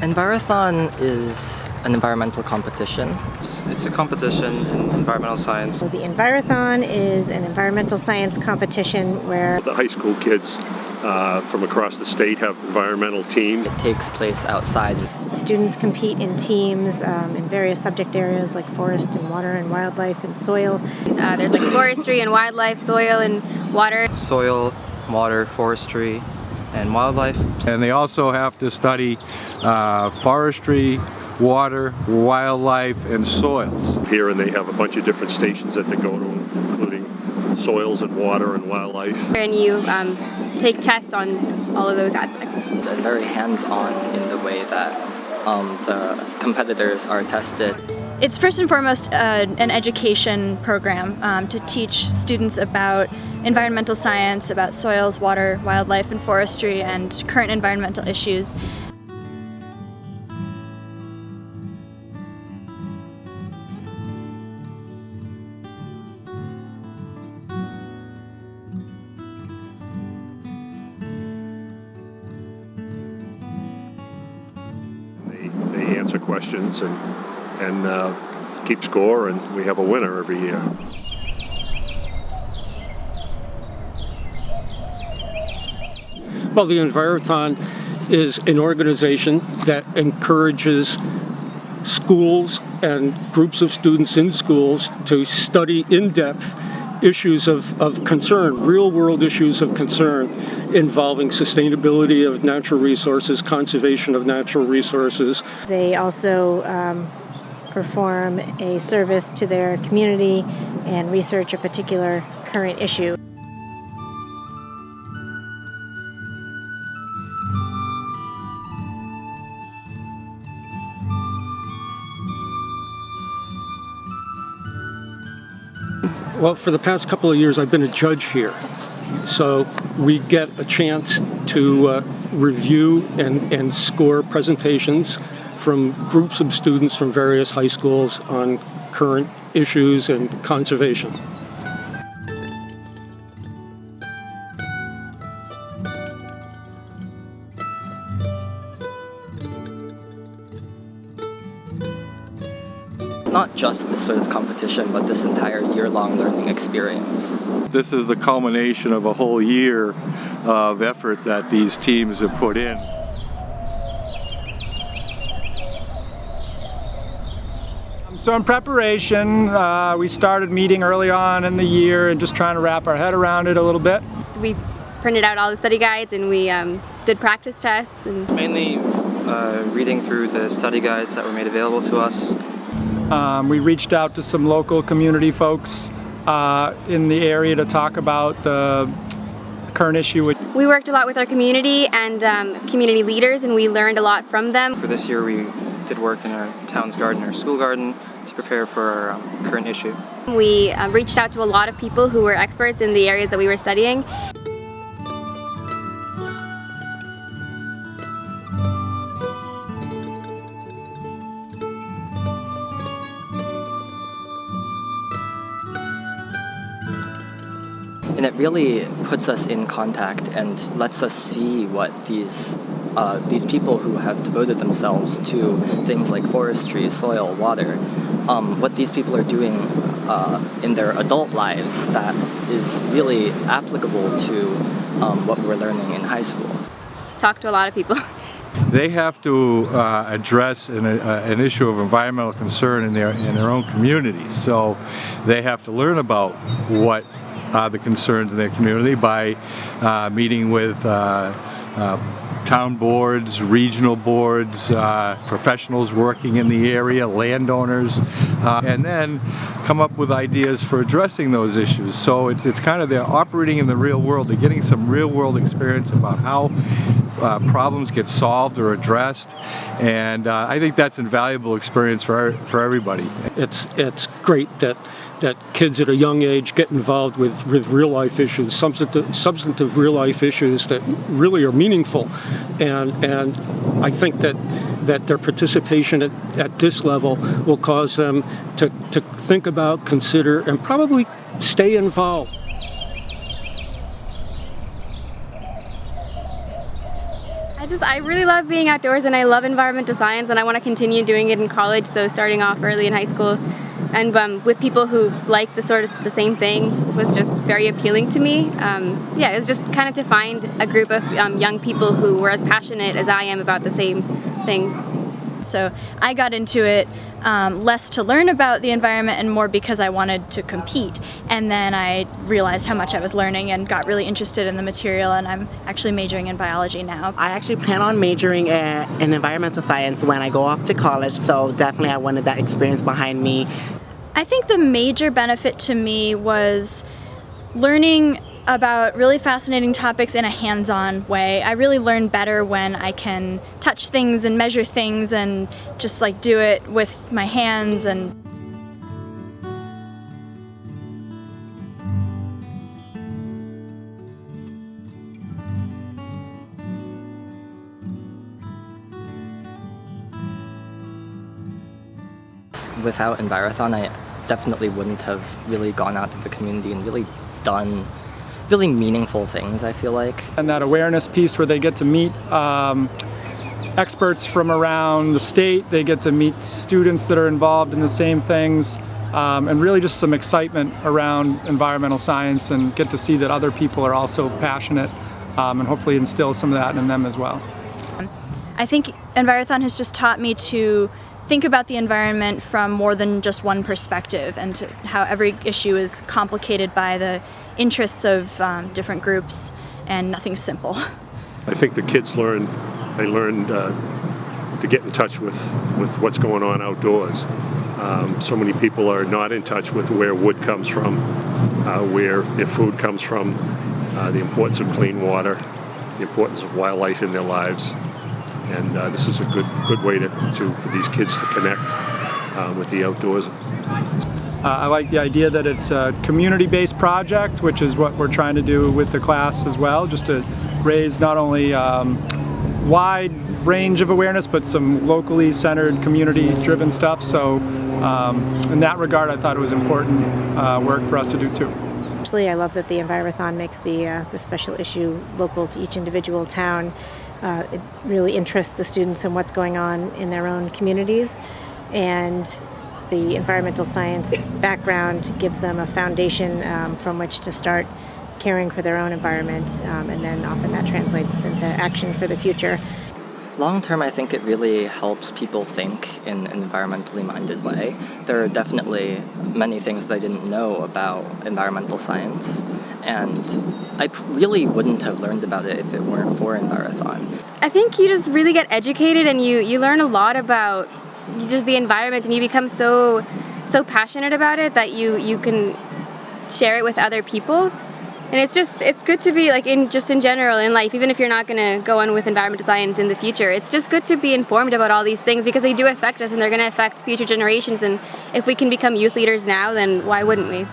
Envirothon is an environmental competition. It's a competition in environmental science. So the Envirothon is an environmental science competition where the high school kids from across the state have environmental teams. It takes place outside. the students compete in teams in various subject areas like forest and water and wildlife and soil. There's like forestry and wildlife, soil and water. Soil, water, forestry, and wildlife. And they also have to study forestry, water, wildlife, and soils. Here, and they have a bunch of different stations that they go to, including soils and water and wildlife. And you take tests on all of those aspects. And very hands-on in the way that the competitors are tested. It's first and foremost an education program to teach students about environmental science, about soils, water, wildlife, and forestry, and current environmental issues. They answer questions and keep score, and we have a winner every year. Well, the Envirothon is an organization that encourages schools and groups of students in schools to study in depth issues of concern, real-world issues of concern involving sustainability of natural resources, conservation of natural resources. They also perform a service to their community and research a particular current issue. Well, for the past couple of years, I've been a judge here. So we get a chance to review and score presentations from groups of students from various high schools on current issues and conservation. Not just this sort of competition, but this entire year-long learning experience. This is the culmination of a whole year of effort that these teams have put in. So in preparation, we started meeting early on in the year and just trying to wrap our head around it a little bit. We printed out all the study guides and we did practice tests. And Mainly reading through the study guides that were made available to us. We reached out to some local community folks in the area to talk about the current issue. we worked a lot with our community and community leaders, and we learned a lot from them. For this year, we did work in our town's garden, our school garden, to prepare for our current issue. We reached out to a lot of people who were experts in the areas that we were studying. And it really puts us in contact and lets us see what these people who have devoted themselves to things like forestry, soil, water, what these people are doing in their adult lives that is really applicable to what we're learning in high school. Talked to a lot of people. They have to address an issue of environmental concern in their own communities. So they have to learn about what the concerns in their community by meeting with town boards, regional boards, professionals working in the area, landowners, and then come up with ideas for addressing those issues. So it's kind of they're operating in the real world. They're getting some real world experience about how problems get solved or addressed, and I think that's an invaluable experience for everybody. It's great that kids at a young age get involved with real life issues, substantive real life issues that really are meaningful, and I think that their participation at this level will cause them to think about, consider, and probably stay involved. I really love being outdoors, and I love environmental science, and I want to continue doing it in college, so starting off early in high school and with people who like the same thing was just very appealing to me. Yeah, it was just kind of to find a group of young people who were as passionate as I am about the same things. So I got into it less to learn about the environment and more because I wanted to compete. And then I realized how much I was learning and got really interested in the material, and I'm actually majoring in biology now. I actually plan on majoring in environmental science when I go off to college, so definitely I wanted that experience behind me. I think the major benefit to me was learning about really fascinating topics in a hands-on way. I really learn better when I can touch things and measure things and just like do it with my hands. And Without Envirothon, I definitely wouldn't have really gone out to the community and really done really meaningful things, I feel like. And that awareness piece where they get to meet experts from around the state, they get to meet students that are involved in the same things, and really just some excitement around environmental science, and get to see that other people are also passionate, and hopefully instill some of that in them as well. I think Envirothon has just taught me to think about the environment from more than just one perspective, and to how every issue is complicated by the interests of different groups, and nothing's simple. I think the kids learned to get in touch with what's going on outdoors. So many people are not in touch with where wood comes from, where their food comes from, the importance of clean water, the importance of wildlife in their lives. And this is a good way for these kids to connect with the outdoors. I like the idea that it's a community-based project, which is what we're trying to do with the class as well, just to raise not only wide range of awareness, but some locally centered, community-driven stuff. So in that regard, I thought it was important work for us to do too. Actually, I love that the Envirothon makes the special issue local to each individual town. It really interests the students in what's going on in their own communities, and the environmental science background gives them a foundation from which to start caring for their own environment, and then often that translates into action for the future. Long term, I think it really helps people think in an environmentally minded way. There are definitely many things that I didn't know about environmental science, and I really wouldn't have learned about it if it weren't for Envirothon. I think you just really get educated, and you learn a lot about just the environment, and you become so passionate about it that you can share it with other people. And it's good to be like in general in life, even if you're not going to go on with environmental science in the future. It's just good to be informed about all these things, because they do affect us and they're going to affect future generations, and if we can become youth leaders now, then why wouldn't we?